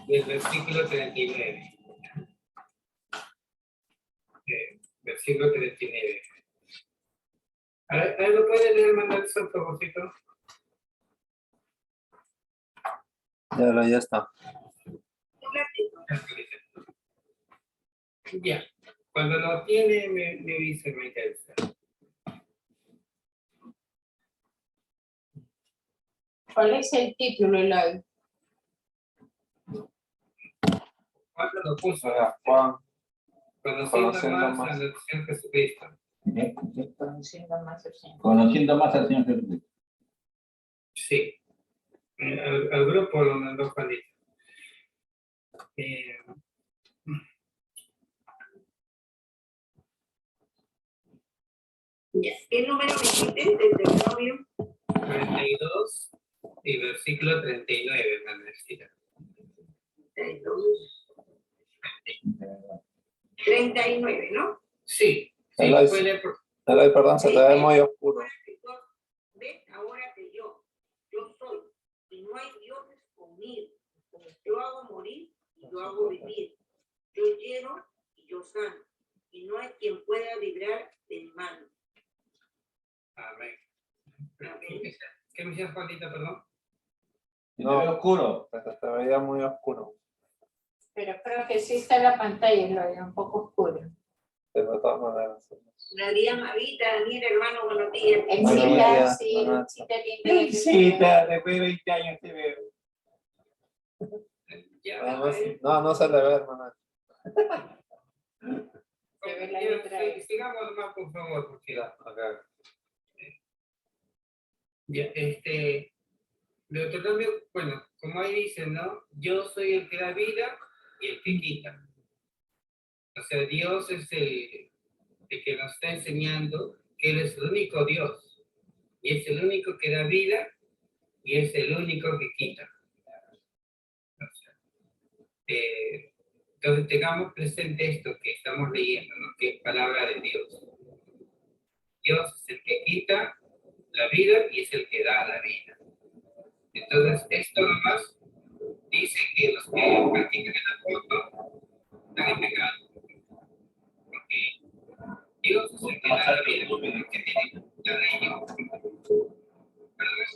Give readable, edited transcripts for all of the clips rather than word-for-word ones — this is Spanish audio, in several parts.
del versículo 39. Versículo 39. A ver, ¿lo puede leer, mandar por favorcito? Ya está. Ya. Cuando lo tiene, me dice, me interesa. ¿Cuál es el título, Eloy? ¿Cuándo lo puso? Juan. Conociendo más al Señor Jesucristo. Conociendo más al Señor Jesucristo. Sí. Al grupo lo mandó Juanito. ¿Qué número dijiste? Deuteronomio 42 y versículo 39, Manuelcita. 39, ¿no? Sí. Sí, Eloy, puede por... Eloy, perdón, se te ve muy oscuro. Ves ahora que yo soy, y no hay dioses conmigo. Yo hago morir y yo hago vivir. Yo hiero y yo sano. Y no hay quien pueda librar de mi mano. Amén. ¿Qué me decías, Juanita, perdón? No, Te veo oscuro. te veía muy oscuro. Pero creo que sí está en la pantalla, Eloy, un poco oscuro. De todas maneras. María Mavita, Daniel, hermano, buenos días. Buenos días, Sí, buenas. sí, linda. Sí, después de 20 años te veo. Ya, No se le ve, hermano. Se ve la letra. Sigamos más, por favor, porque ya, Deuteronomio, bueno, como ahí dice, ¿no? Yo soy el que da vida y el que quita. O sea, Dios es el que nos está enseñando que Él es el único Dios. Y es el único que da vida y es el único que quita. O sea, entonces tengamos presente esto que estamos leyendo, ¿no? Que es palabra de Dios. Dios es el que quita la vida y es el que da la vida. Entonces, esto nomás dice que los que practican el aborto están en pecado. Porque Dios es el que da la vida, el que tiene la ley. Pero es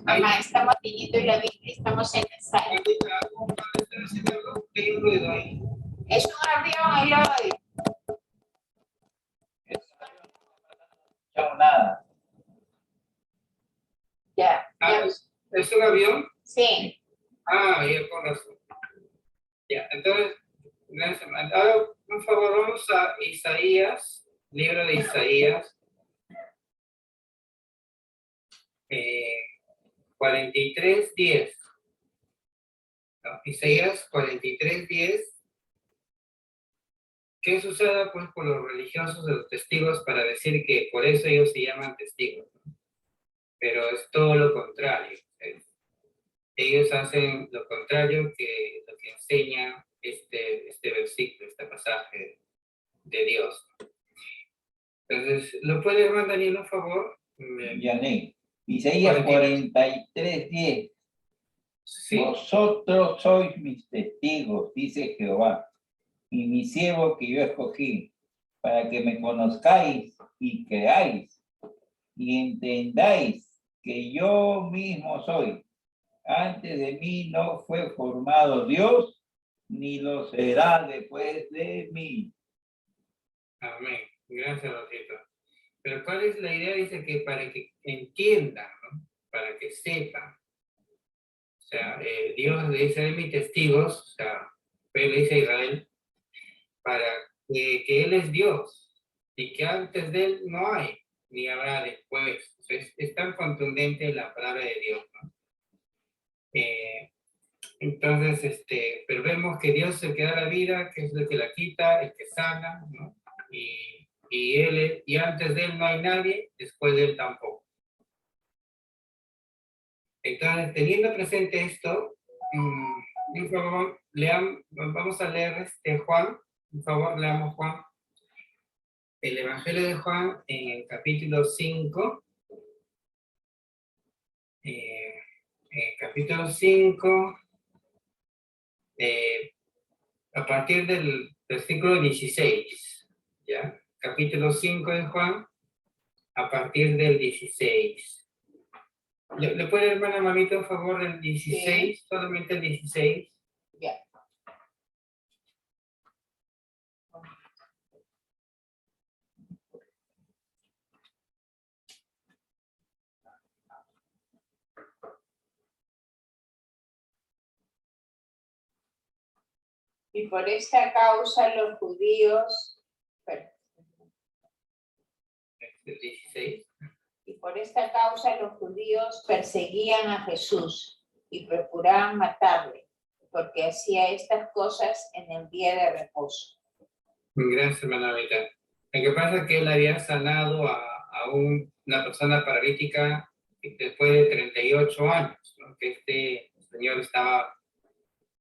Mamá, estamos leyendo la Biblia, estamos en el salmo. ¿Qué ruido hay? Es un avión, Eloy. No, nada. Ya. ¿Es un avión? Sí. Ya con razón. Ya, entonces, ahora, por favor, vamos a Isaías, libro de Isaías, 43:10. No, Isaías 43:10, que es usada pues por los religiosos de los testigos para decir que por eso ellos se llaman testigos, ¿no? Pero es todo lo contrario. Ellos hacen lo contrario que lo que enseña este versículo, este pasaje de Dios. Entonces, ¿lo puede leer, Daniel, por favor? Yané. Isaías 43:10. Sí. Vosotros sois mis testigos, dice Jehová, y mi siervo que yo escogí, para que me conozcáis y creáis, y entendáis que yo mismo soy. Antes de mí no fue formado Dios, ni lo será después de mí. Amén. Gracias, Rosito. Pero ¿cuál es la idea? Dice que para que entiendan, ¿no? Para que sepan. O sea, Dios le dice a mis testigos, o sea, Él le dice a Israel, para que Él es Dios y que antes de Él no hay, ni habrá después. O sea, es tan contundente la palabra de Dios, ¿no? Entonces, pero vemos que Dios es el que da la vida, que es el que la quita, el que sana, ¿no? Y antes de Él no hay nadie, después de Él tampoco. Entonces, teniendo presente esto, por favor, vamos a leer Juan, por favor, leamos Juan. El Evangelio de Juan en el capítulo 5, Capítulo 5, a partir del versículo 16, ¿ya? Capítulo 5 de Juan, a partir del 16. ¿Le puede, hermana Mamita, por favor, el 16? Solamente el 16. Ya. Y por esta causa los judíos, El 16. y por esta causa los judíos perseguían a Jesús y procuraban matarle, porque hacía estas cosas en el día de reposo. Gracias, hermana Mamita. Lo que pasa es que él había sanado a una persona paralítica después de 38 años, ¿no? Que este señor estaba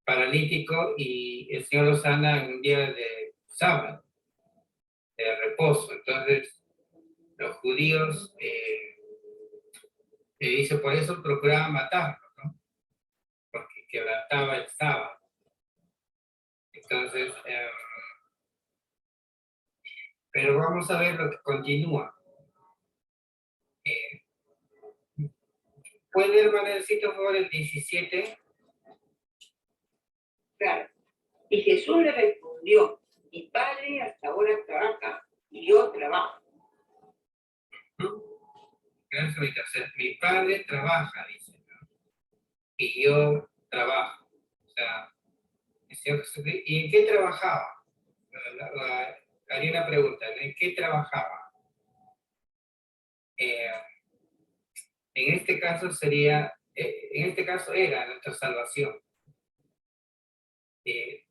paralítico y el Señor lo sana en un día de sábado, de reposo. Entonces, los judíos, dice, por eso procuraban matarlo, ¿no? Porque quebrantaba el sábado. Entonces, pero vamos a ver lo que continúa. ¿Puede, hermanecito, por favor, el 17? Claro. Y Jesús le respondió, mi padre hasta ahora trabaja y yo trabajo. Gracias, Mamita. O sea, mi padre trabaja, dice, ¿no? Y yo trabajo. O sea, el Señor Jesucristo, ¿y en qué trabajaba? Haría una pregunta, ¿no? ¿En qué trabajaba? En este caso sería, en este caso era nuestra salvación.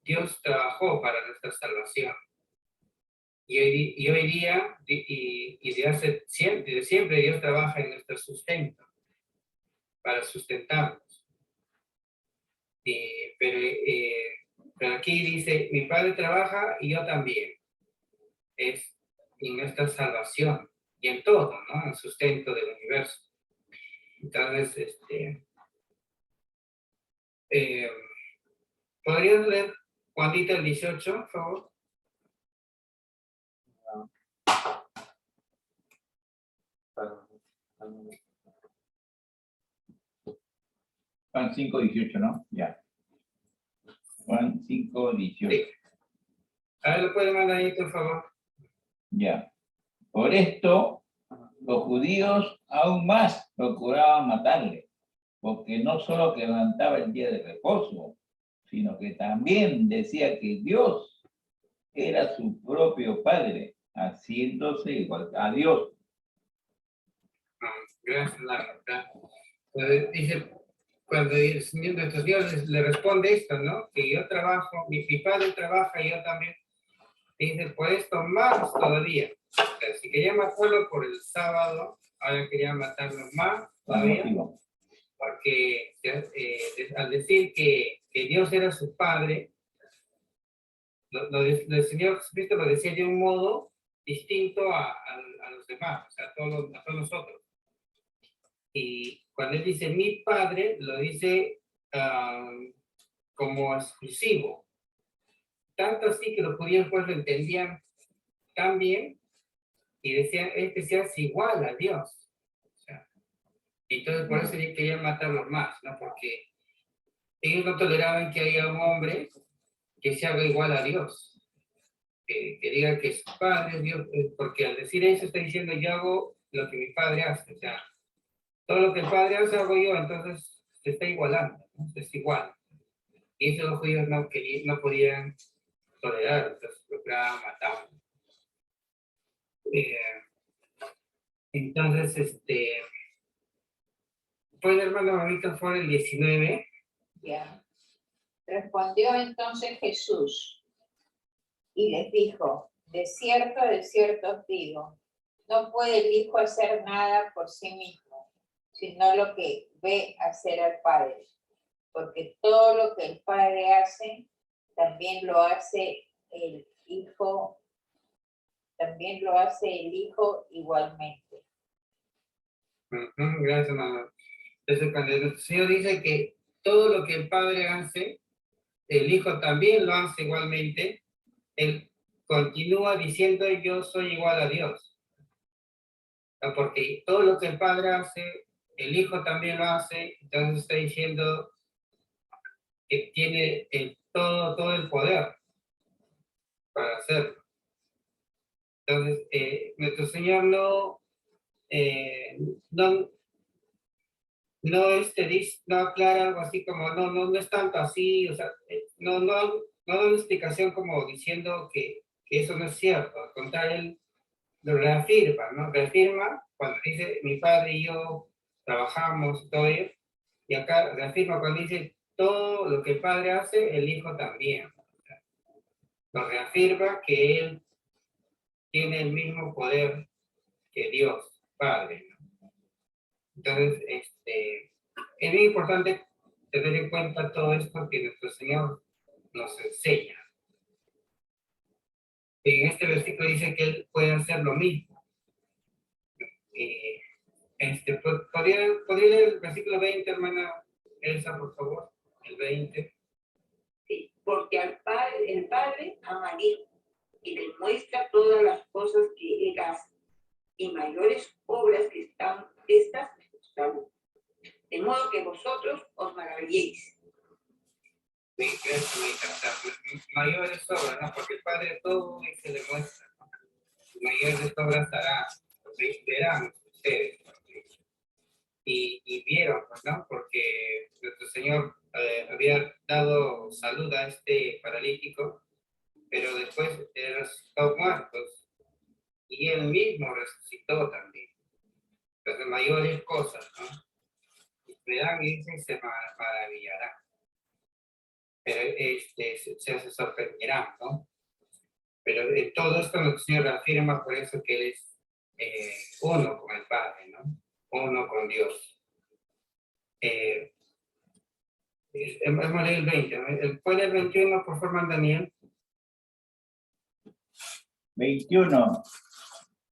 Dios trabajó para nuestra salvación. Y hoy día, y desde siempre Dios trabaja en nuestro sustento, para sustentarnos. Pero aquí dice, mi padre trabaja y yo también. Es en nuestra salvación y en todo, ¿no? En el sustento del universo. Entonces, ¿podrías leer Juanita el 18, por favor? Juan 5, 18, ¿no? Ya. Juan 5, 18. Sí. A ver, ¿lo puede mandar ahí, por favor? Ya. Por esto, los judíos aún más procuraban matarle, porque no solo quebrantaba el día de reposo, sino que también decía que Dios era su propio Padre, haciéndose igual a Dios. Gracias, Lara. Entonces, dice, cuando el Señor, nuestro Dios le responde esto, ¿no? Que yo trabajo, mi padre trabaja y yo también. Dice, por esto más todavía. O sea, si quería matarlo por el sábado, ahora quería matarlo más todavía. Porque al decir que Dios era su Padre, el Señor Jesucristo lo decía de un modo distinto a los demás, o sea, a todos nosotros. Y cuando él dice mi Padre, lo dice como exclusivo. Tanto así que los judíos pues lo entendían tan bien y decían, este seas igual a Dios. O sea, entonces por eso querían matarlos más, ¿no? Porque ellos no toleraban que haya un hombre que se haga igual a Dios. Que diga que su padre es Dios, porque al decir eso está diciendo yo hago lo que mi padre hace. O sea, todo lo que el padre hace hago yo, entonces se está igualando, ¿no? Es igual. Y eso los judíos no podían tolerar, entonces procuraban matar. Entonces, ¿puede, hermano Mamita, por el 19? Ya. Respondió entonces Jesús y les dijo, de cierto os digo, no puede el Hijo hacer nada por sí mismo, sino lo que ve hacer al Padre. Porque todo lo que el Padre hace, también lo hace el Hijo igualmente. Gracias, hermano. Entonces, cuando el Señor dice que todo lo que el Padre hace, el Hijo también lo hace igualmente, Él continúa diciendo yo soy igual a Dios. ¿No? Porque todo lo que el Padre hace, el Hijo también lo hace, entonces está diciendo que tiene todo el poder para hacerlo. Entonces, nuestro Señor no, no, no aclara algo así como, no es tanto así, o sea, no da una explicación como diciendo que eso no es cierto. Al contrario, Él lo reafirma, ¿no? Reafirma cuando dice mi Padre y yo trabajamos, todo ello, y acá reafirma cuando dice todo lo que el Padre hace, el Hijo también. Lo reafirma que Él tiene el mismo poder que Dios, Padre, ¿no? Entonces, es muy importante tener en cuenta todo esto que nuestro Señor nos enseña. En este versículo dice que Él puede hacer lo mismo. ¿Podría leer el versículo 20, hermana Elsa, por favor? El 20. Sí, porque el Padre ama al Hijo y le muestra todas las cosas que Él hace, y mayores obras que estas están. De modo que vosotros os maravilléis. Mayores obras, ¿no? Porque el Padre todo y se le muestra, ¿no? Mayores obras hará, verán ustedes, ¿no? Y vieron, pues, ¿no? Porque nuestro Señor había dado salud a este paralítico, pero después resucitó muertos y Él mismo resucitó también. Entonces, mayores cosas, ¿no? Verán y dicen, se maravillarán. Pero se sorprenderán, ¿no? Pero todo esto nuestro Señor afirma por eso que Él es uno con el Padre, ¿no? Uno con Dios. Hemos leído el 20, ¿no? ¿Puede el 21, por favor, Daniel? 21.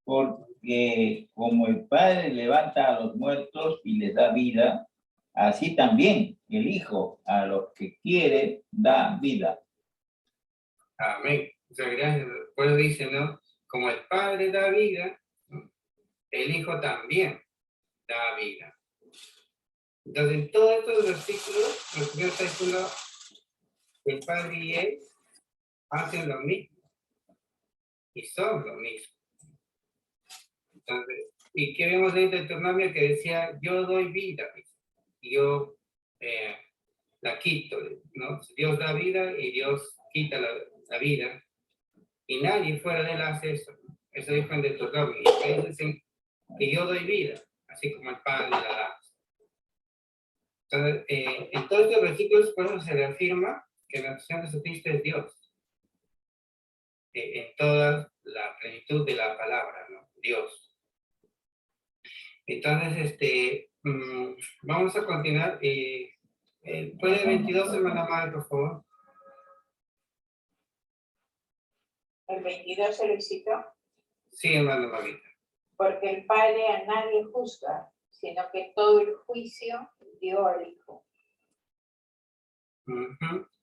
Porque como el Padre levanta a los muertos y les da vida, así también el Hijo a los que quiere da vida. Amén. O sea, gracias. Pues dice, ¿no? Como el Padre da vida, ¿no? El Hijo también da vida. Entonces, en todos estos versículos, el Señor está diciendo que el Padre y Él hacen lo mismo y son lo mismo. Entonces, ¿y qué vemos en Deuteronomio que decía, yo doy vida, y yo la quito, ¿no? Dios da vida y Dios quita la vida, y nadie fuera de Él hace eso, ¿no? Eso dijo en Deuteronomio, y ustedes dicen que yo doy vida, así como el Padre la da. Entonces, en todos estos versículos, por eso se reafirma que nuestro Señor Jesucristo es Dios, en toda la plenitud de la palabra, ¿no? Dios. Entonces, vamos a continuar. ¿Puede 22, hermana Madre, por favor? El 22 se lo citó. Sí, hermano Mamita. Porque el Padre a nadie juzga, sino que todo el juicio dio al Hijo.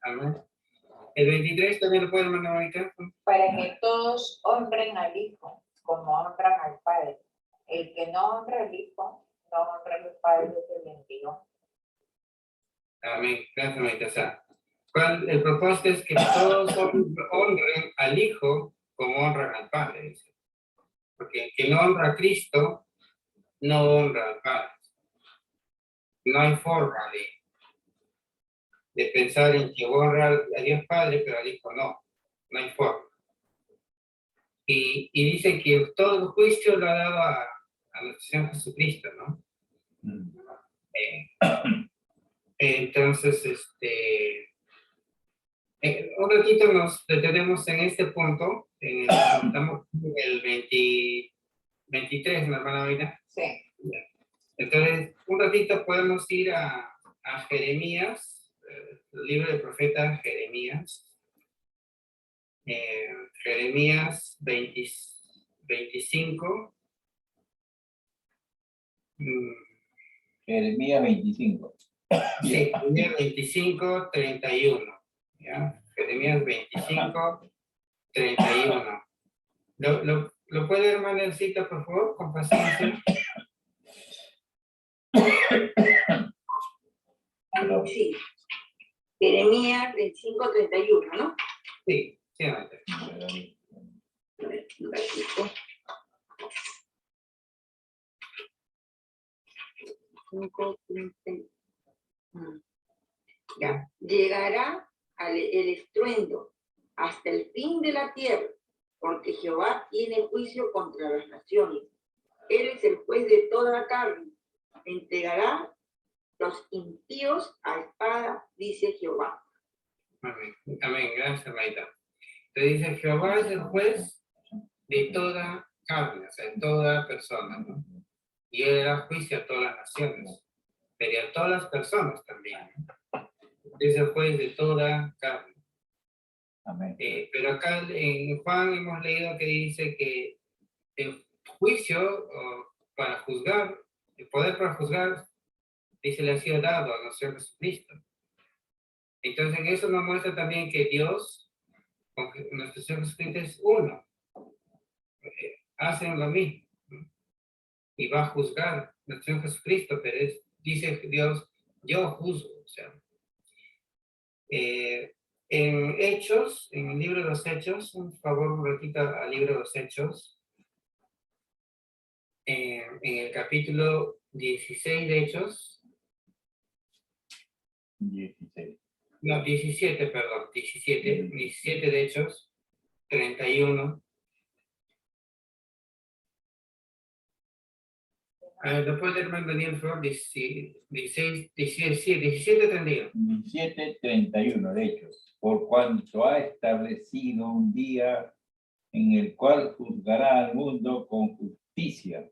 Amén. El 23 también lo puede, hermana Mamita. Para que todos honren al Hijo, como honran al Padre. El que no honra al Hijo, no honra al Padre que le envió. Amén. Gracias, Mamita. O sea, el propósito es que todos honren al Hijo como honran al Padre. Dice. Porque el que no honra a Cristo, no honra al Padre. No hay forma de pensar en que honra a Dios Padre, pero al Hijo no. No hay forma. Y dice que todo el juicio lo ha dado a nuestro Señor Jesucristo, ¿no? Entonces, un ratito nos detenemos en este punto. Estamos en el 23, ¿no, hermana Vida? Sí. Entonces, un ratito podemos ir a Jeremías, el libro del profeta Jeremías. Jeremías 25. Jeremías 25. Sí, Jeremías 25, 31. ¿Ya? Jeremías 25, 31. ¿Lo puede leer, Manuelcita, por favor, con paciencia? Sí. Jeremías 25, 31, ¿no? Sí, sí, adelante. A ver, un ratito. 5, 30. Ya, llegará el estruendo hasta el fin de la tierra, porque Jehová tiene juicio contra las naciones. Él es el juez de toda la carne. Entregará los impíos a espada, dice Jehová. Amén. Amén. Gracias, Maita. Te dice, Jehová es el juez de toda carne, o sea, de toda persona, ¿no? Y él da juicio a todas las naciones, pero a todas las personas también, ¿no? Es el juez de toda carne. Amén. Pero acá en Juan hemos leído que dice que el juicio para juzgar, el poder para juzgar, dice, le ha sido dado a nuestro Jesucristo. Entonces, en eso nos muestra también que Dios, con nuestro Señor Jesucristo, es uno. Hacen lo mismo, ¿no? Y va a juzgar nuestro Señor Jesucristo, pero dice Dios, yo juzgo. O sea, en Hechos, en el libro de los Hechos, un favor, un ratito al libro de los Hechos, en el capítulo 16 de Hechos, 16. no, 17, perdón, 17 de Hechos, 31. Después del hermano Daniel Flor, 17, 31. 17:31, de hecho, por cuanto ha establecido un día en el cual juzgará al mundo con justicia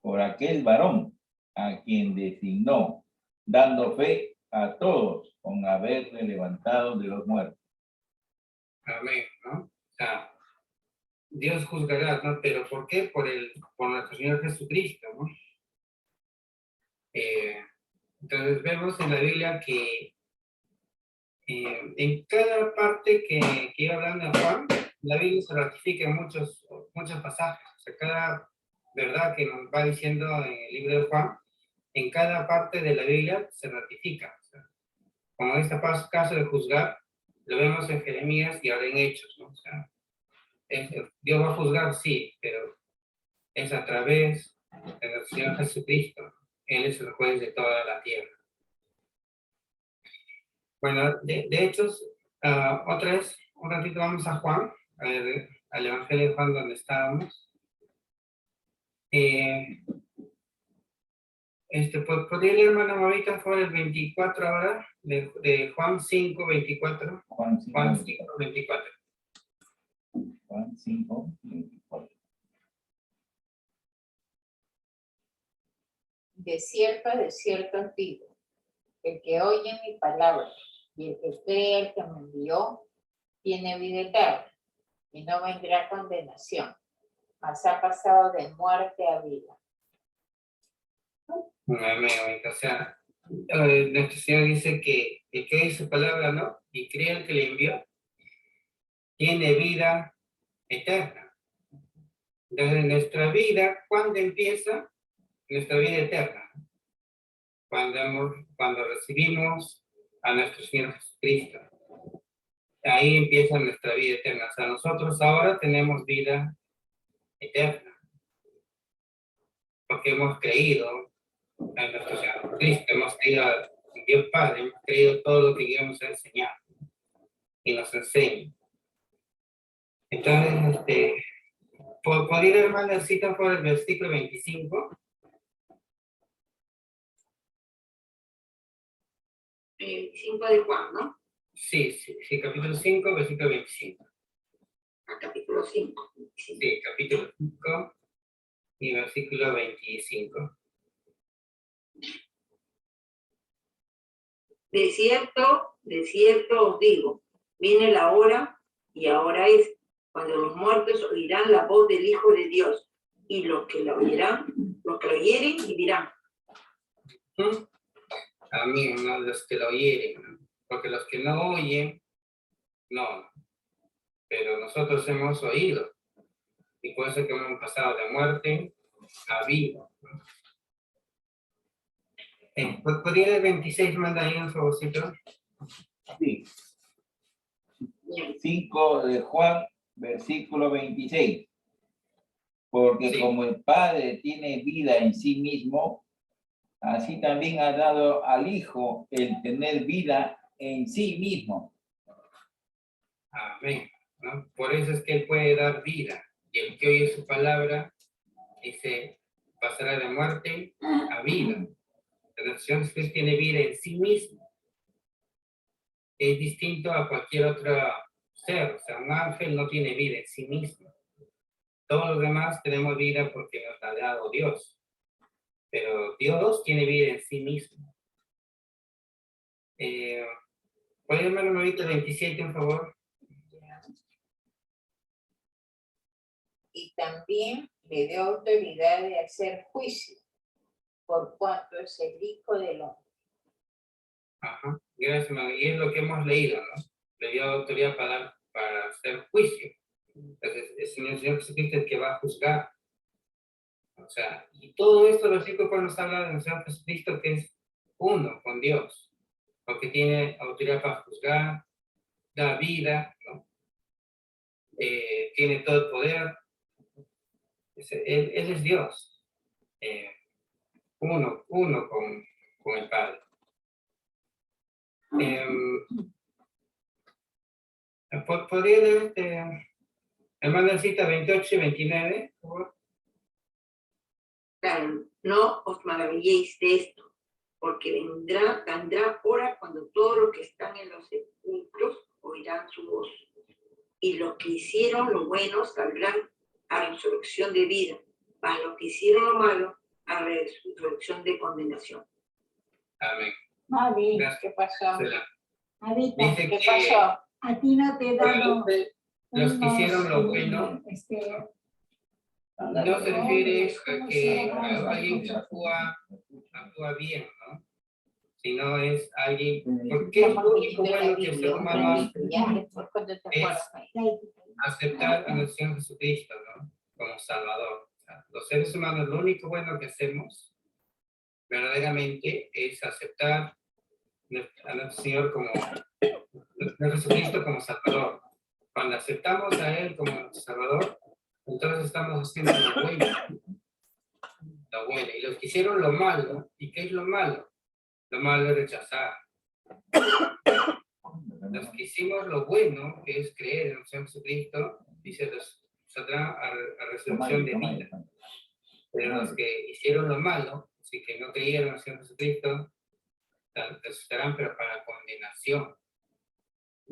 por aquel varón a quien designó, dando fe a todos con haberle levantado de los muertos. Amén, ¿no? O sea, Dios juzgará, ¿no? Pero ¿por qué? Por nuestro Señor Jesucristo, ¿no? Entonces vemos en la Biblia que en cada parte que iba hablando de Juan, la Biblia se ratifica en muchos pasajes. O sea, cada verdad que nos va diciendo en el libro de Juan, en cada parte de la Biblia se ratifica. O sea, como en este caso de juzgar, lo vemos en Jeremías y ahora en Hechos, ¿no? O sea, Dios va a juzgar, sí, pero es a través de nuestro Señor Jesucristo. Él es el juez de toda la tierra. Bueno, de Hechos, otra vez, un ratito vamos a Juan, al Evangelio de Juan donde estábamos. ¿Podría leer, hermana Mavita, por el 24 ahora, de Juan 5, 24? Juan 5, Juan 5, 24. Juan 5, 24. De cierto os digo, el que oye mi palabra y el que cree al que me envió, tiene vida eterna y no vendrá condenación, mas ha pasado de muerte a vida. Amén. O sea, nuestro Señor dice que el que oye su palabra, ¿no? Y cree al que le envió, tiene vida eterna. Entonces, nuestra vida, ¿cuándo empieza? Nuestra vida eterna. Cuando recibimos a nuestro Señor Jesucristo. Ahí empieza nuestra vida eterna. O sea, nosotros ahora tenemos vida eterna. Porque hemos creído en nuestro Señor Jesucristo, hemos creído en Dios Padre, hemos creído todo lo que Dios nos ha enseñado y nos enseña. Entonces, ¿podría ir, hermana, cita por el versículo 25? 25 de Juan, ¿no? Sí, capítulo 5, versículo 25. A capítulo 5. Sí, capítulo 5 y versículo 25. De cierto os digo, viene la hora, y ahora es, cuando los muertos oirán la voz del Hijo de Dios, y los que lo oyeren vivirán. Amén, ¿no? Los que lo oyen, ¿no? Porque los que no oyen, no. Pero nosotros hemos oído. Y por eso que hemos pasado de muerte a vida. ¿Podría el 26 mandar ahí un favorcito? Sí. 5 de Juan, versículo 26. Porque Sí. como el Padre tiene vida en sí mismo, así también ha dado al Hijo el tener vida en sí mismo. Amén, ¿no? Por eso es que Él puede dar vida. Y el que oye su palabra, dice, pasará de muerte a vida. El Señor Jesús tiene vida en sí mismo. Es distinto a cualquier otro ser. O sea, un ángel no tiene vida en sí mismo. Todos los demás tenemos vida porque nos ha dado Dios. Pero Dios tiene vida en sí mismo. ¿Puede llamar el numerito 27, por favor? Y también le dio autoridad de hacer juicio, por cuanto es el Hijo del Hombre. Ajá, gracias, hermano. Y es lo que hemos leído, ¿no? Le dio autoridad para hacer juicio. Entonces, es el Señor Jesucristo el que va a juzgar. O sea, y todo esto, los chicos, nos habla del Señor Jesucristo que es uno con Dios, porque tiene autoridad para juzgar, da vida, ¿no? Tiene todo el poder. Él es Dios. Uno con el Padre. ¿Podría leer hermana cita 28 y 29, por favor? Claro, no os maravilléis de esto, porque vendrá hora cuando todos los que están en los sepulcros oirán su voz, y los que hicieron lo bueno saldrán a resurrección de vida, mas los que hicieron lo malo a resurrección de condenación. Amén. Mari, Gracias. ¿qué pasó? Será. Marita, Dice ¿Qué que pasó? a ti no te he dado los que hicieron lo unos, bueno no se no, refiere es a como que si fuera alguien una actúa bien, ¿no? Sino es alguien, porque es lo único bueno que el ser humano hace, Después cuando te acuerdas. aceptar a nuestro Señor Jesucristo, ¿no? Como Salvador. O sea, los seres humanos lo único bueno que hacemos verdaderamente es aceptar a nuestro Señor como Jesucristo como Salvador. Cuando aceptamos a Él como Salvador, entonces estamos haciendo lo bueno. Lo bueno. Y los que hicieron lo malo, ¿y qué es lo malo? Lo malo es rechazar. Los que hicimos lo bueno, que es creer en el Señor Jesucristo, dice, los saldrán a resurrección de vida. Pero los que hicieron lo malo, así que no creyeron en el Señor Jesucristo, resucitarán, pero para condenación.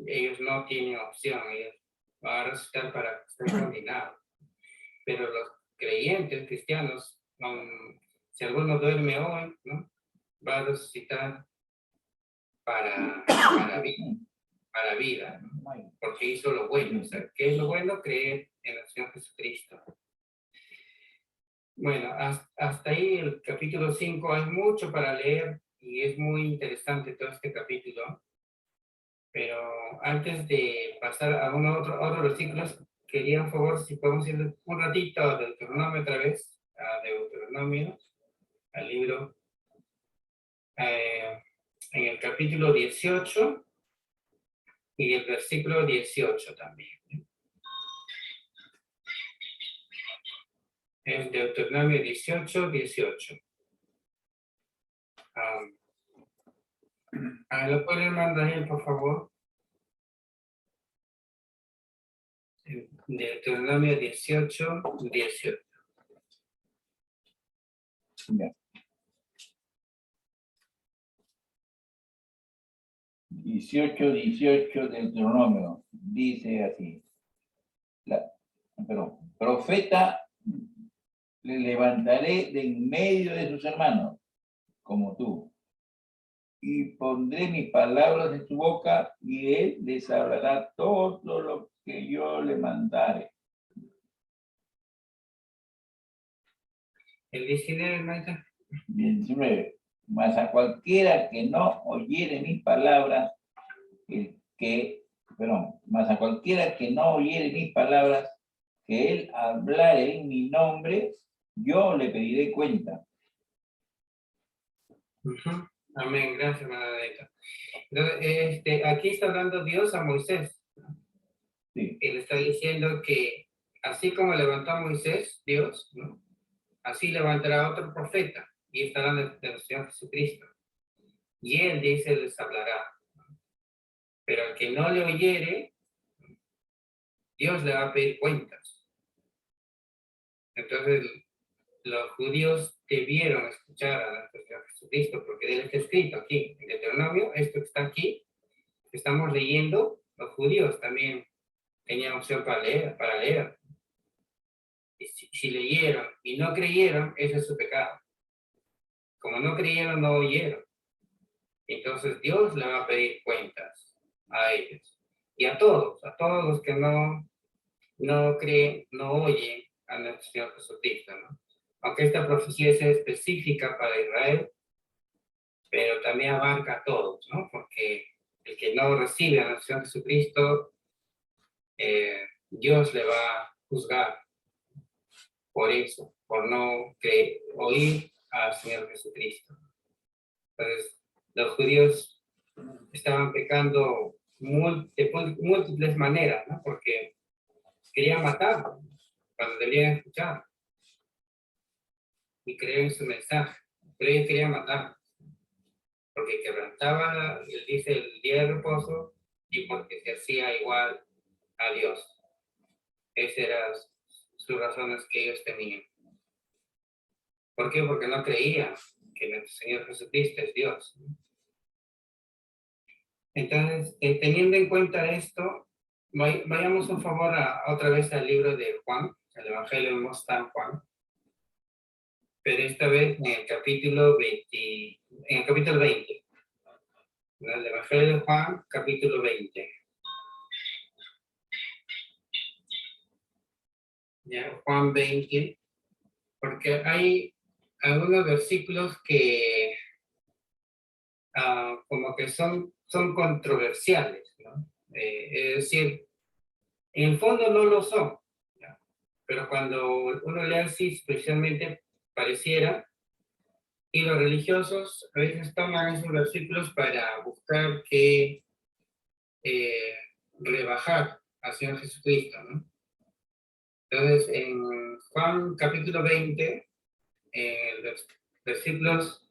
Ellos no tienen opción, ellos van a resucitar para ser condenados. Pero los creyentes cristianos, si alguno duerme hoy, ¿no? Va a resucitar para vida, ¿no? Porque hizo lo bueno. O sea, ¿qué es lo bueno? Creer en el Señor Jesucristo. Bueno, hasta ahí el capítulo 5. Hay mucho para leer y es muy interesante todo este capítulo. Pero antes de pasar a otros versículos, quería, por favor, si podemos ir un ratito a Deuteronomio otra vez, a Deuteronomio, al libro, en el capítulo 18 y el versículo 18 también. Es Deuteronomio 18. ¿Lo pueden mandar ahí, por favor? Deuteronomio 18. Ya. 18 del Deuteronomio, dice así. Profeta le levantaré de en medio de sus hermanos, como tú, y pondré mis palabras en su boca, y él les hablará todo lo que yo le mandare. El 19, Maita. 19. Mas a cualquiera que no oyere mis palabras, mas a cualquiera que no oyere mis palabras, que él hablare en mi nombre, yo le pediré cuenta. Ujú. Amén, gracias, hermana Benedicta. Entonces, aquí está hablando Dios a Moisés. Sí. Él está diciendo que así como levantó a Moisés, Dios, ¿no? Así levantará a otro profeta, y estará en el Señor Jesucristo. Y él dice, les hablará. Pero al que no le oyere, Dios le va a pedir cuentas. Entonces, los judíos debieron escuchar a nuestro Señor Jesucristo, porque de él está escrito aquí, en Deuteronomio, esto que está aquí, que estamos leyendo, los judíos también tenían opción para leer. Y si leyeron y no creyeron, ese es su pecado. Como no creyeron, no oyeron. Entonces Dios le va a pedir cuentas a ellos. Y a todos los que no creen, no oyen a nuestro Señor Jesucristo, ¿no? Aunque esta profecía es específica para Israel, pero también abarca a todos, ¿no? Porque el que no recibe a nuestro Señor Jesucristo, Dios le va a juzgar por eso, por no oír al Señor Jesucristo. Entonces, los judíos estaban pecando de múltiples maneras, ¿no? Porque querían matarlo cuando debían escuchar y creer en su mensaje, pero ellos querían matarlo porque quebrantaba, él dice, el día de reposo y porque se hacía igual a Dios. Esas eran sus razones que ellos tenían. ¿Por qué? Porque no creían que nuestro Señor Jesucristo es Dios. Entonces, teniendo en cuenta esto, vayamos un favor otra vez al libro de Juan, el Evangelio de San Juan, pero esta vez en el capítulo 20, ¿no? El Evangelio de Juan, capítulo 20. ¿Ya? Juan 20, porque hay algunos versículos que como que son controversiales, ¿no? Es decir, en el fondo no lo son, ¿ya? Pero cuando uno lee así, especialmente pareciera, y los religiosos a veces toman esos versículos para buscar que rebajar al Señor Jesucristo, ¿no? Entonces, en Juan capítulo 20, los versículos,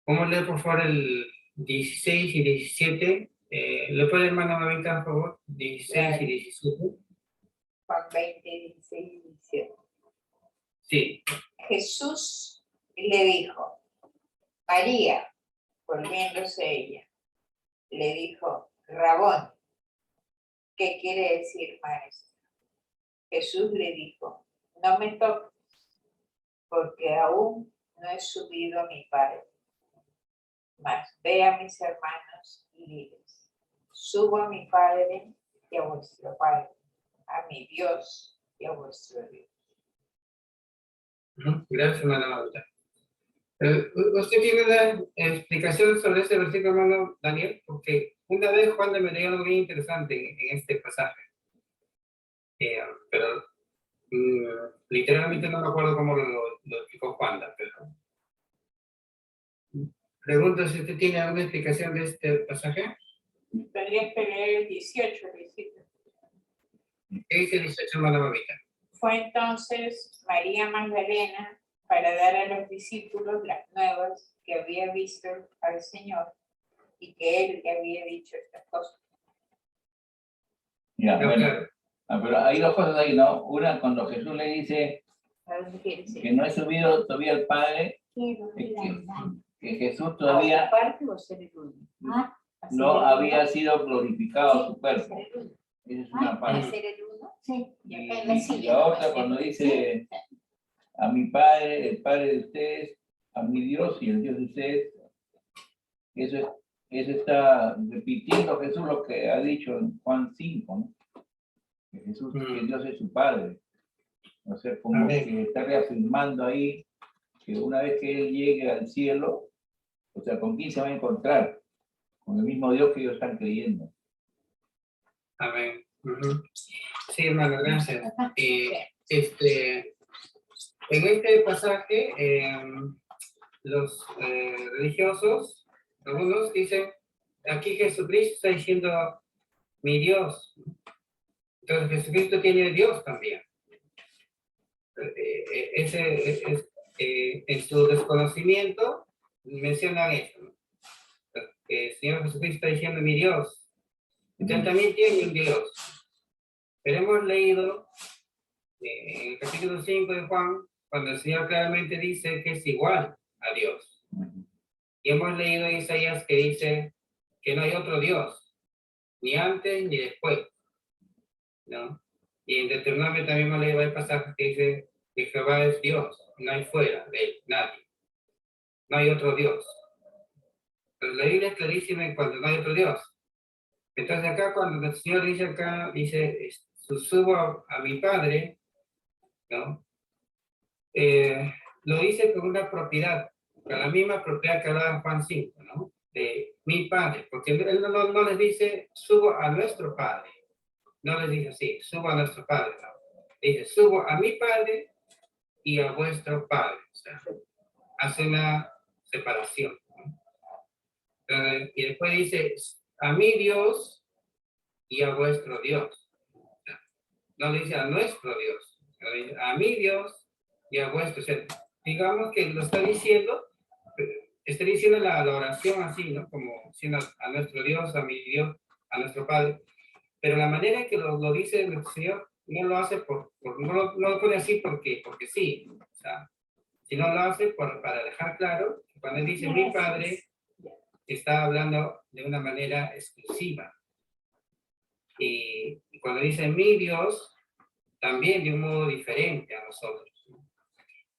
¿cómo leer por favor el 16 y 17? ¿Le puede hermana Mamita, por favor? 16 y 17. Juan 20, 16 y 17. Sí. Jesús le dijo, María, volviéndose ella, le dijo, Rabón, ¿qué quiere decir maestro? Jesús le dijo, no me toques, porque aún no he subido a mi Padre. Mas ve a mis hermanos y diles, subo a mi Padre y a vuestro Padre, a mi Dios y a vuestro Dios. Gracias, hermana Mamita. ¿Usted tiene una explicación sobre este versículo, hermano Daniel? Porque una vez Juan me dio algo bien interesante en este pasaje. Pero literalmente no me acuerdo cómo lo explicó Juan, pero pregunto si usted tiene alguna explicación de este pasaje. Tendrías que leer el 18, principio. ¿Qué dice el 18, hermana Mamita? Fue entonces María Magdalena para dar a los discípulos las nuevas que había visto al Señor y que él le había dicho estas cosas. Ya, No, bueno. claro. Pero hay dos cosas ahí, ¿no? Una, cuando Jesús le dice ¿A dónde quieres ir? que no he subido todavía al Padre, que Jesús todavía Aparte o ser el uno. no había sido glorificado su cuerpo. Ser el uno. Esa es una ¿Para parte. ser el uno? Sí. Y acá en la Y silla. la no otra, puede cuando ser. dice a mi Padre, el Padre de ustedes, a mi Dios y el Dios de ustedes, eso está repitiendo Jesús lo que ha dicho en Juan 5, ¿no? Que Jesús, que Dios es su Padre. O sea, como Amén. que está reafirmando ahí que una vez que Él llegue al cielo, sea, ¿con quién se va a encontrar? Con el mismo Dios que ellos están creyendo. Amén. Ujú. Sí, hermano, gracias. En este pasaje, los religiosos, algunos dicen, aquí Jesucristo está diciendo mi Dios. Entonces Jesucristo tiene Dios también. En su desconocimiento mencionan eso, ¿no? Que el Señor Jesucristo está diciendo mi Dios. Entonces también tiene un Dios. Pero hemos leído en el capítulo 5 de Juan, cuando el Señor claramente dice que es igual a Dios. Y hemos leído en Isaías que dice que no hay otro Dios, ni antes ni después, ¿no? Y en Deuteronomio también hemos leído el pasaje que dice que Jehová es Dios, no hay fuera de él, nadie. No hay otro Dios. Pero la Biblia es clarísima en cuanto no hay otro Dios. Entonces acá cuando el Señor dice acá, dice, subo a mi Padre, ¿no? Lo dice con una propiedad, con la misma propiedad que hablaba en Juan 5, ¿no? De mi Padre, porque él no les dice, subo a nuestro Padre. No les dice así, subo a nuestro Padre, no. Dice, subo a mi Padre y a vuestro Padre. O sea, hace una separación, ¿no? Y después dice, a mi Dios y a vuestro Dios. O sea, no le dice a nuestro Dios, le dice a mi Dios y a vuestro. O sea, digamos que lo está diciendo la oración así, ¿no? Como diciendo a nuestro Dios, a mi Dios, a nuestro Padre. Pero la manera en que lo dice el Señor no lo hace no lo pone así porque sí, o sea, sino lo hace para dejar claro que cuando él dice mi Padre, está hablando de una manera exclusiva. Y cuando dice mi Dios, también de un modo diferente a nosotros.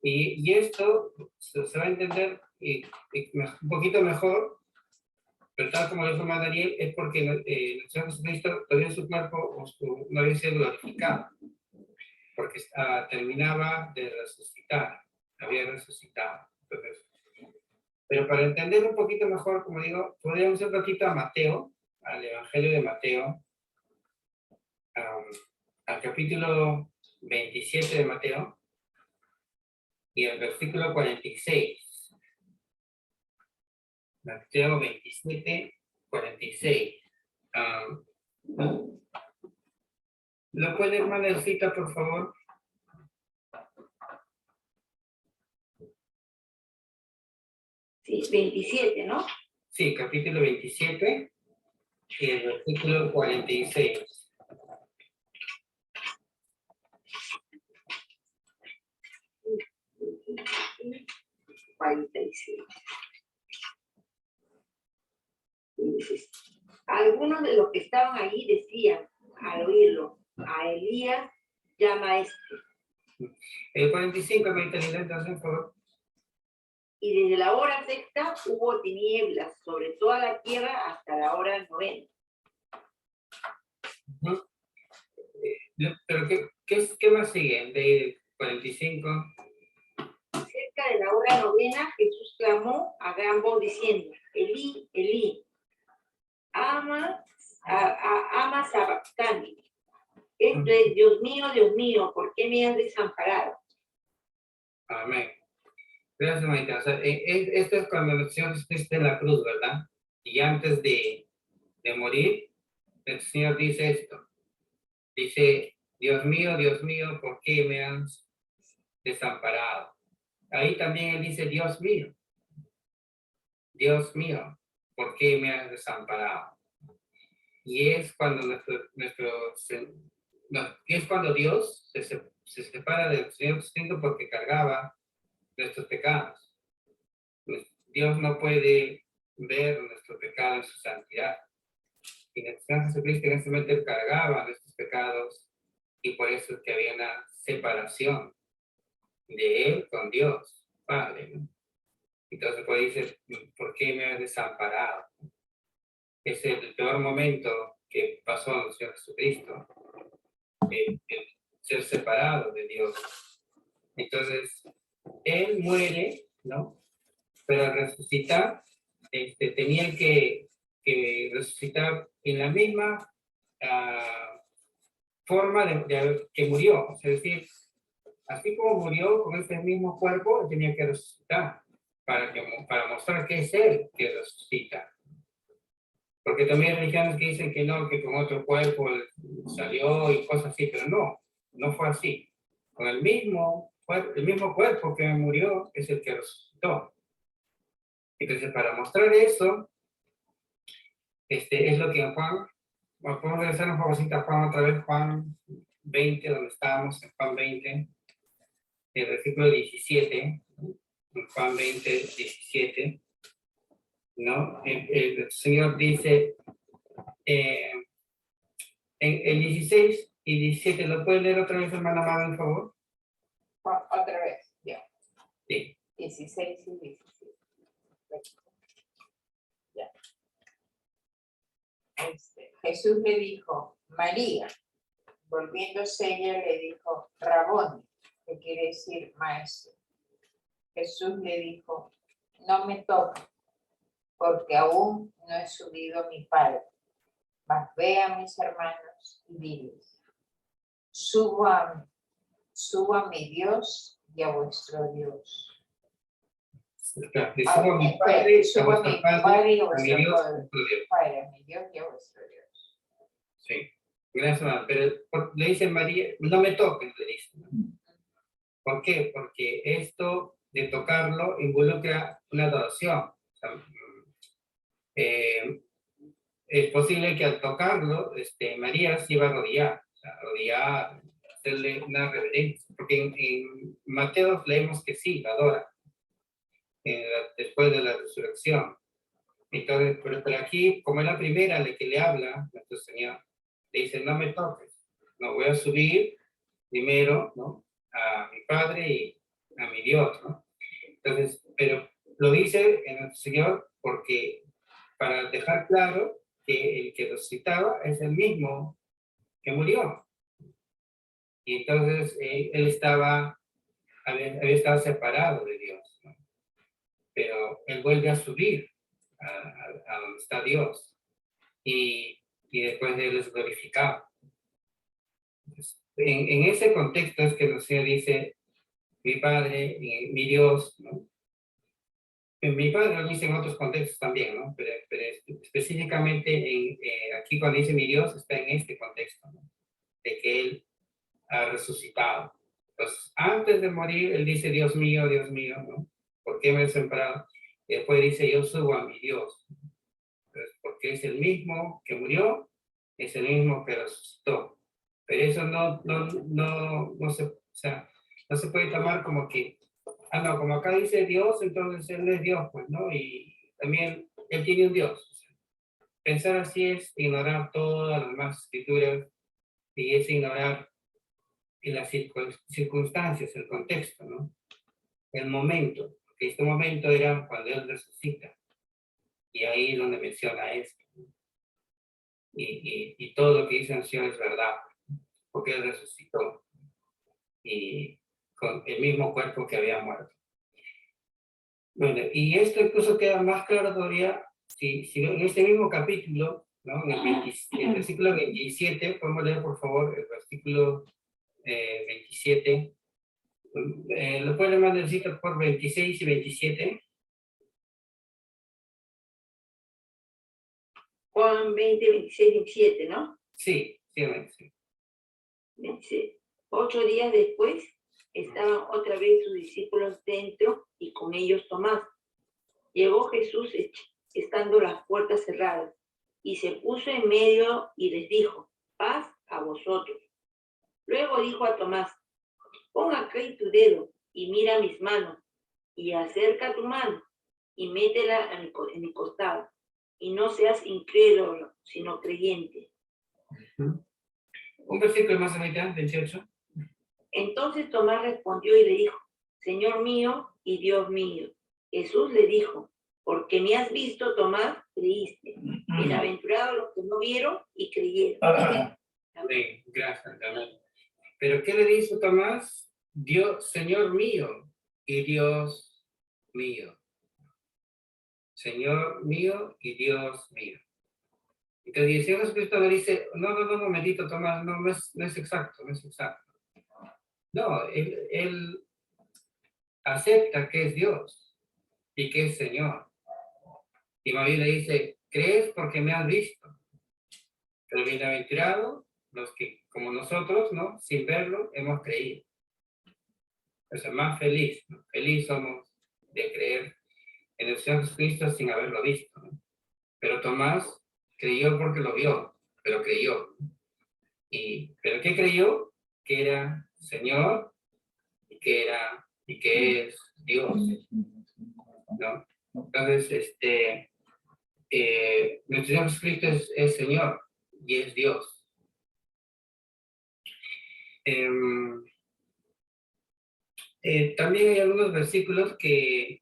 Y esto se va a entender un poquito mejor, pero tal como dijo Daniel, es porque el Señor Jesucristo todavía su cuerpo no había sido glorificado, porque terminaba de resucitar, había resucitado. Entonces, pero para entender un poquito mejor, como digo, podríamos ir un poquito a Mateo, al Evangelio de Mateo, al capítulo 27 de Mateo, y el versículo 46. Mateo 27, 46. ¿Lo puede, hermana Cita, por favor? Sí, 27, ¿no? Sí, capítulo 27 y el versículo 46. Algunos de los que estaban allí decían, al oírlo, a Elías llama a este. El 45, me interesa entonces, por favor. Y desde la hora sexta hubo tinieblas sobre toda la tierra hasta la hora novena. Pero ¿qué más sigue de 45? Cerca de la hora novena, Jesús clamó a gran voz diciendo, Elí, Elí, ama sabactani. Esto es, Dios mío, ¿por qué me has desamparado? Amén. Gracias, Maite. O sea, esto es cuando el Señor Jesucristo en la cruz, ¿verdad? Y antes de morir, el Señor dice esto. Dice, Dios mío, ¿por qué me has desamparado? Ahí también Él dice, Dios mío, ¿por qué me has desamparado? Y es cuando es cuando Dios se separa del Señor Jesucristo porque cargaba nuestros pecados. Dios no puede ver nuestro pecado en su santidad. Y el Señor Jesucristo en ese momento cargaba nuestros pecados y por eso es que había una separación de Él con Dios, Padre, ¿no? Entonces puede decir, ¿por qué me has desamparado? Es el peor momento que pasó en el Señor Jesucristo, el ser separado de Dios. Entonces, Él muere, ¿no? Pero al resucitar, tenía que resucitar en la misma forma que murió. Es decir, así como murió con ese mismo cuerpo, tenía que resucitar para mostrar que es Él que resucita. Porque también hay religiones que dicen que no, que con otro cuerpo salió y cosas así, pero no fue así. Con el mismo cuerpo que murió es el que resucitó. Entonces, para mostrar eso, es lo que en Juan, podemos regresar un poquito a Juan otra vez, Juan 20, donde estábamos, en Juan 20, el versículo 17, en Juan 20, 17, ¿no? El Señor dice, en el 16 y 17, ¿lo puede leer otra vez, hermana Mabel, por favor? Otra vez, ya. Sí. 16 y 17. Ya. Jesús le dijo, María. Volviéndose ella le dijo, Rabón, que quiere decir maestro. Jesús le dijo, no me toques, porque aún no he subido a mi Padre. Mas ve a mis hermanos y diles, subo a mi Dios y a vuestro Dios. Claro, le subo a mi Padre, a vuestro Padre, y a a mi vuestro Dios, Padre. a vuestro Dios. Padre, a mi Dios y a vuestro Dios. Sí, gracias, hermano. Pero le dice María, no me toques, le dice, ¿no? ¿Por qué? Porque esto de tocarlo involucra una adoración. O sea, es posible que al tocarlo, María se iba a arrodillar, o sea, arrodillar, hacerle una reverencia, porque en Mateo leemos que sí, la adora, después de la resurrección. Entonces, pero aquí, como es la primera a la que le habla, nuestro Señor, le dice, no me toques, no voy a subir primero, ¿no?, a mi Padre y a mi Dios, ¿no? Entonces, pero lo dice en nuestro Señor porque para dejar claro que el que resucitaba es el mismo que murió. Y entonces él había estado separado de Dios, ¿no? Pero él vuelve a subir a donde está Dios y después de él es glorificado. Entonces, en ese contexto es que el Señor dice, mi Padre, mi Dios, ¿no? Mi Padre lo dice en otros contextos también, ¿no? Pero específicamente aquí cuando dice mi Dios está en este contexto, ¿no?, de que Él ha resucitado. Entonces, antes de morir, Él dice, Dios mío, ¿no? ¿Por qué me has sembrado? Y después dice, yo subo a mi Dios. Entonces, porque es el mismo que murió, es el mismo que resucitó. Pero eso no se, o sea, no se puede tomar como que, no, como acá dice Dios, entonces Él es Dios, pues, ¿no? Y también Él tiene un Dios. O sea, pensar así es ignorar todas las demás escrituras y es ignorar en las circunstancias, el contexto, ¿no? El momento, porque este momento era cuando Él resucita. Y ahí es donde menciona esto. Y todo lo que dice el Señor es verdad, porque Él resucitó. Y con el mismo cuerpo que había muerto. Bueno, y esto incluso queda más claro todavía si en este mismo capítulo, ¿no?, en el versículo 27, podemos leer por favor el versículo 27. ¿Lo pueden leer más por 26 y 27? Juan 20, 26, 27, ¿no? Sí. 26. 8 días después estaban otra vez sus discípulos dentro y con ellos Tomás. Llegó Jesús estando las puertas cerradas y se puso en medio y les dijo, paz a vosotros. Luego dijo a Tomás, pon acá tu y mira mis manos y acerca tu mano y métela en mi costado y no seas incrédulo, sino creyente. Un versículo más allá, 28. Entonces Tomás respondió y le dijo, Señor mío y Dios mío. Jesús le dijo, porque me has visto, Tomás, creíste. Bienaventurados los que no vieron y creyeron. Amén, gracias, amén. Pero ¿qué le dice Tomás? Dios, Señor mío y Dios mío. O Señor mío y Dios mío. Entonces, el Señor Jesucristo le dice, no, un momentito, Tomás, no es exacto, no es exacto. No, él acepta que es Dios y que es Señor. Y más bien le dice, crees porque me has visto. Pero bienaventurados los que, como nosotros, ¿no? Sin verlo, hemos creído. O sea, más feliz, ¿no? Feliz somos de creer en el Señor Jesucristo sin haberlo visto, ¿no? Pero Tomás creyó porque lo vio, pero creyó. ¿Pero qué creyó? Que era Señor y que es Dios, ¿no? Entonces, nuestro Señor Jesucristo es Señor y es Dios. También hay algunos versículos que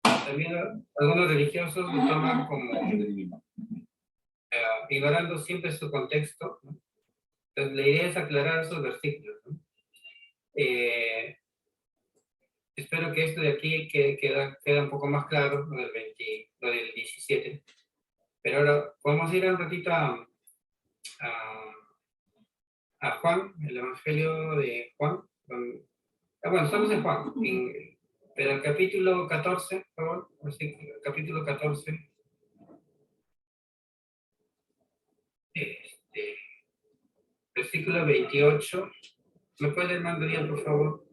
también algunos religiosos lo toman como ignorando siempre su contexto, ¿no? Entonces, la idea es aclarar esos versículos, ¿no? Espero que esto de aquí queda un poco más claro, lo del 17. Pero ahora vamos a ir un ratito a Juan, el Evangelio de Juan. Bueno, estamos en Juan, pero el capítulo 14, por favor, capítulo 14. Versículo 28. ¿Me puede leer, María, por favor?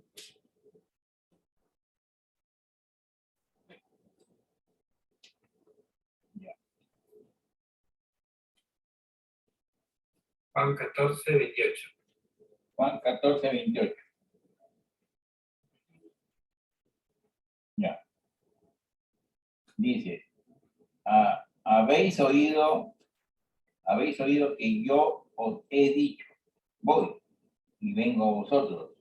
Juan 14, 28. Juan 14, 28. Ya. Dice, habéis oído que yo os he dicho, voy y vengo a vosotros.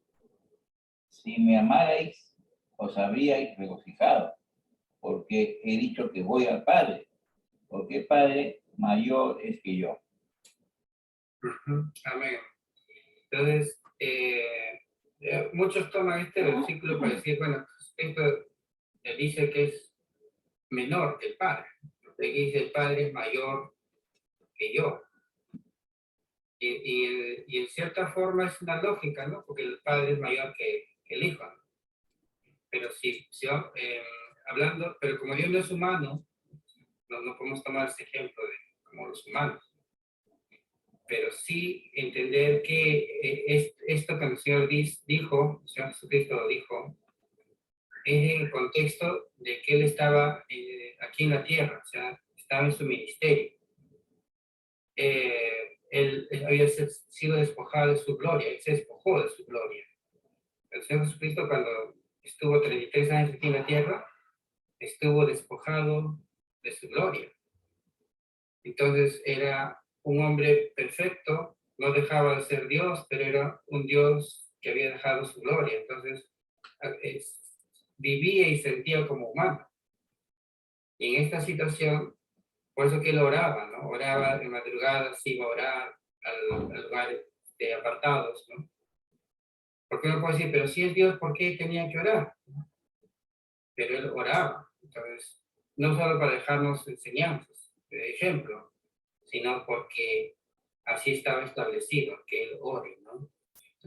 Si me amarais, os habríais regocijado, porque he dicho que voy al Padre, porque el Padre mayor es que yo. Amén. Entonces, muchos toman este versículo para decir, bueno, esto dice que es menor que el Padre. Porque dice el Padre es mayor que yo. Y en cierta forma es una lógica, ¿no? Porque el Padre es mayor que el Hijo, ¿no? Pero hablando, pero como Dios no es humano, no podemos tomar ese ejemplo de como los humanos. Pero sí entender que esto que el Señor dijo, el Señor Jesucristo dijo, es en el contexto de que Él estaba aquí en la tierra, o sea, estaba en su ministerio. Él había sido despojado de su gloria, Él se despojó de su gloria. El Señor Jesucristo, cuando estuvo 33 años aquí en la tierra, estuvo despojado de su gloria. Entonces era un hombre perfecto, no dejaba de ser Dios, pero era un Dios que había dejado su gloria. Entonces vivía y sentía como humano. Y en esta situación, por eso que él oraba, ¿no? Oraba de madrugada, se iba a orar al lugar de apartados, ¿no? Porque uno puede decir, pero si es Dios, ¿por qué tenía que orar? Pero él oraba. Entonces, no solo para dejarnos enseñanzas, de ejemplo, sino porque así estaba establecido, que él ore, ¿no?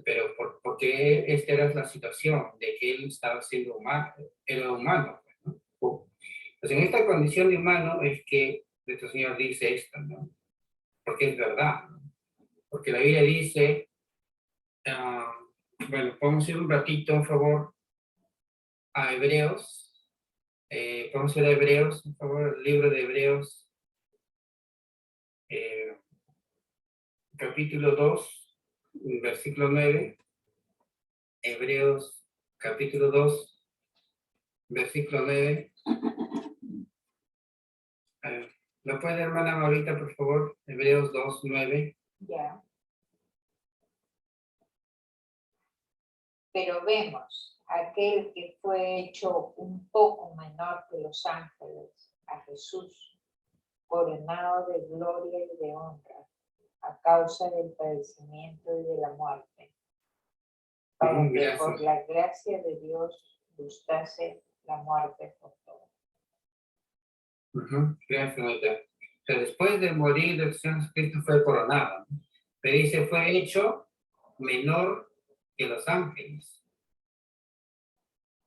Pero porque esta era la situación de que él estaba siendo humano, era humano, ¿no? Pues en esta condición de humano es que nuestro Señor dice esto, ¿no? Porque es verdad, ¿no? Porque la Biblia dice, bueno, podemos ir un ratito, por favor, a Hebreos. Podemos ir a Hebreos, por favor, el libro de Hebreos, capítulo 2, versículo 9. Hebreos, capítulo 2, versículo 9. ¿Lo puede leer, hermana Maurita, por favor? Hebreos 2, 9. Ya. Pero vemos aquel que fue hecho un poco menor que los ángeles, a Jesús, coronado de gloria y de honra, a causa del padecimiento y de la muerte, para que Gracias. por la gracia de Dios gustase la muerte por todos. Gracias, Anita. O sea, después de morir, el Señor Jesucristo fue coronado, ¿no? Pero dice, fue hecho menor que los ángeles.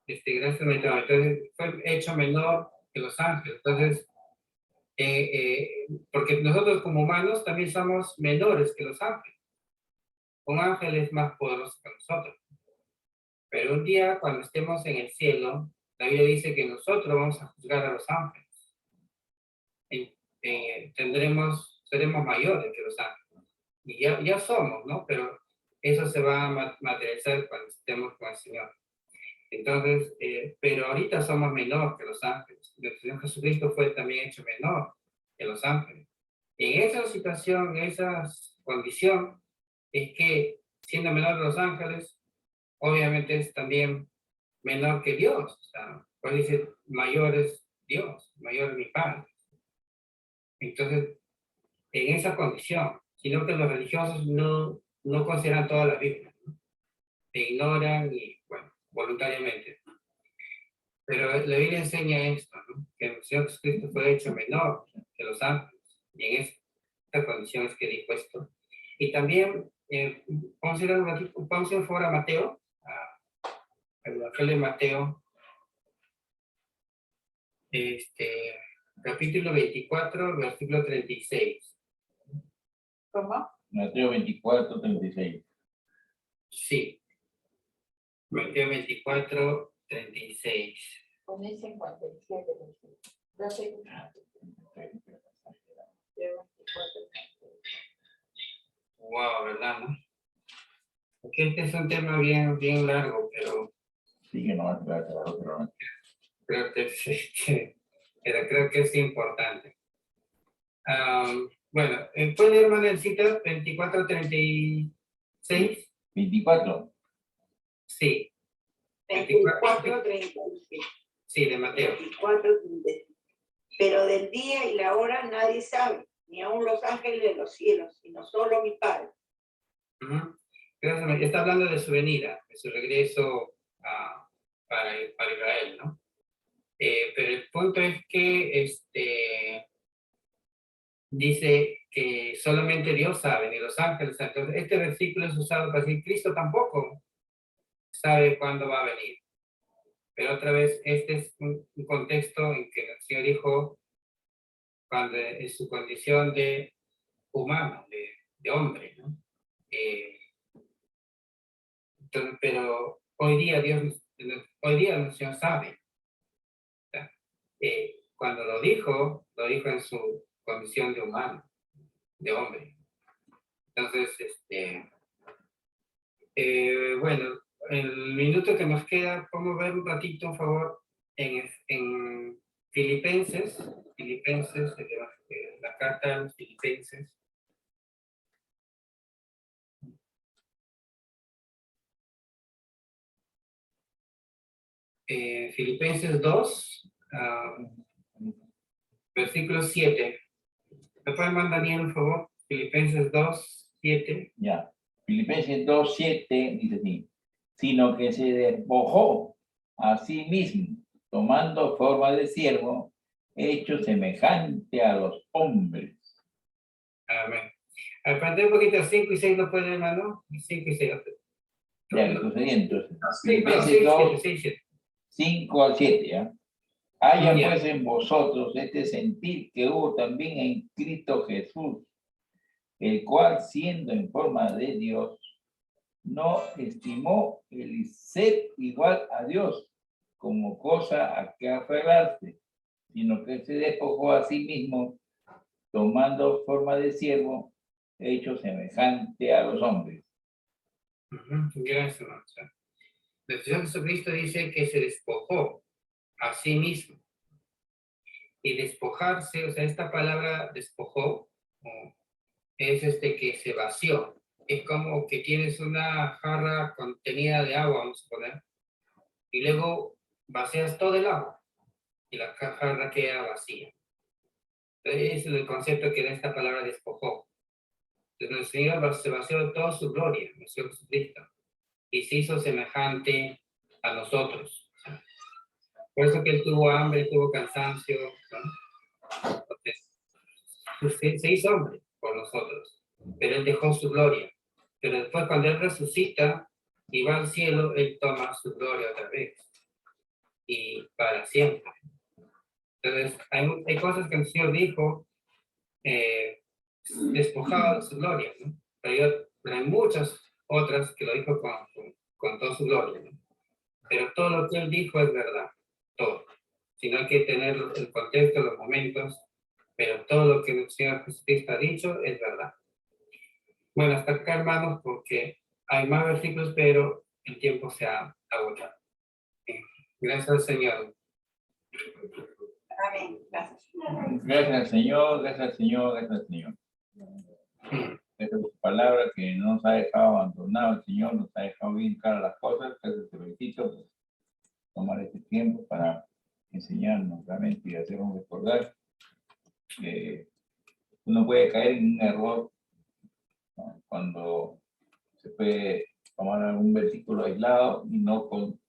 Gracias, Anita. Entonces, fue hecho menor que los ángeles. Entonces, porque nosotros como humanos también somos menores que los ángeles. Un ángel es más poderoso que nosotros. Pero un día, cuando estemos en el cielo, la Biblia dice que nosotros vamos a juzgar a los ángeles. Seremos mayores que los ángeles. Y ya somos, ¿no? Pero eso se va a materializar cuando estemos con el Señor. Entonces, pero ahorita somos menor que los ángeles. El Señor Jesucristo fue también hecho menor que los ángeles. En esa situación, en esa condición, es que siendo menor que los ángeles, obviamente es también menor que Dios. O sea, puede decir, mayor es Dios, mayor es mi Padre. Entonces, en esa condición, sino que los religiosos no consideran toda la Biblia, ¿no? Se ignoran y, bueno, voluntariamente. Pero la Biblia enseña esto, ¿no? Que el Señor Jesucristo fue hecho menor que los ángeles, y en estas condiciones que dijo esto. Y también, vamos a ir un favor a Mateo, al Evangelio de Mateo, capítulo 24, versículo 36. ¿Cómo? Mateo 24, 36. Sí. Mateo 24, 36. Con ese 57. 12. Wow, ¿verdad, no? Porque este es un tema bien, bien largo, pero Sí, que no va a quedar claro, pero no. creo que es importante. Bueno, ¿puede leer Manuelcita 24, 36? 24. Sí, 24, 36. sí, de Mateo. 24, 36. Pero del día y la hora nadie sabe, ni aun los ángeles de los cielos, sino solo mi Padre. Gracias, está hablando de su venida, de su regreso para Israel, ¿no? Pero el punto es que dice que solamente Dios sabe, ni los ángeles. Entonces, este versículo es usado para decir, Cristo tampoco sabe cuándo va a venir. Pero otra vez, este es un contexto en que el Señor dijo, cuando en su condición de humano, de hombre, ¿no? Entonces, pero hoy día el Señor sabe. O sea, cuando lo dijo en su condición de humano, de hombre. Entonces, bueno, el minuto que nos queda, podemos ver un ratito, por favor, en Filipenses, la carta a los Filipenses. Filipenses 2, versículo 7. ¿Me pueden mandar, Daniel, por favor? Filipenses 2, 7. Ya. Filipenses 2, 7 dice así, sino que se despojó a sí mismo, tomando forma de siervo, hecho semejante a los hombres. Amén. Aparte un poquito, 5 y 6 no pueden, hermano. 5 y 6. Ya, retrocediendo entonces. Sí, no, Filipenses 2, 6, 7. 5 al 7, ¿ya? Haya Ya. pues en vosotros este sentir que hubo también en Cristo Jesús, el cual siendo en forma de Dios, no estimó el ser igual a Dios como cosa a que aferrarse, sino que se despojó a sí mismo, tomando forma de siervo, hecho semejante a los hombres. Gracias, hermano. El Señor Jesucristo dice que se despojó a sí mismo. Y despojarse, o sea, esta palabra despojó, es que se vació. Es como que tienes una jarra contenida de agua, vamos a poner, y luego vacías todo el agua y la jarra queda vacía. Entonces, ese es el concepto que da esta palabra despojó. Entonces, el Señor se vació de toda su gloria, el Señor Jesucristo, y se hizo semejante a nosotros. Por eso que Él tuvo hambre, tuvo cansancio, ¿no? Entonces, se hizo hombre por nosotros, pero Él dejó su gloria. Pero después cuando Él resucita y va al cielo, Él toma su gloria otra vez. Y para siempre. Entonces, hay cosas que el Señor dijo, despojado de su gloria, ¿no? Pero hay muchas otras que lo dijo con toda su gloria, ¿no? Pero todo lo que Él dijo es verdad, todo. Sino hay que tener el contexto, los momentos, pero todo lo que el Señor Jesucristo ha dicho es verdad. Bueno, hasta acá, hermanos, porque hay más versículos, pero el tiempo se ha agotado. Gracias al Señor. Amén. Gracias. Gracias al Señor, gracias al Señor, gracias al Señor. Esta es su palabra que no nos ha dejado abandonado el Señor, nos ha dejado bien claras las cosas. Gracias, te felicito por tomar este tiempo para enseñarnos realmente y hacernos recordar que uno puede caer en un error, ¿no? Cuando se puede tomar algún versículo aislado y no consultando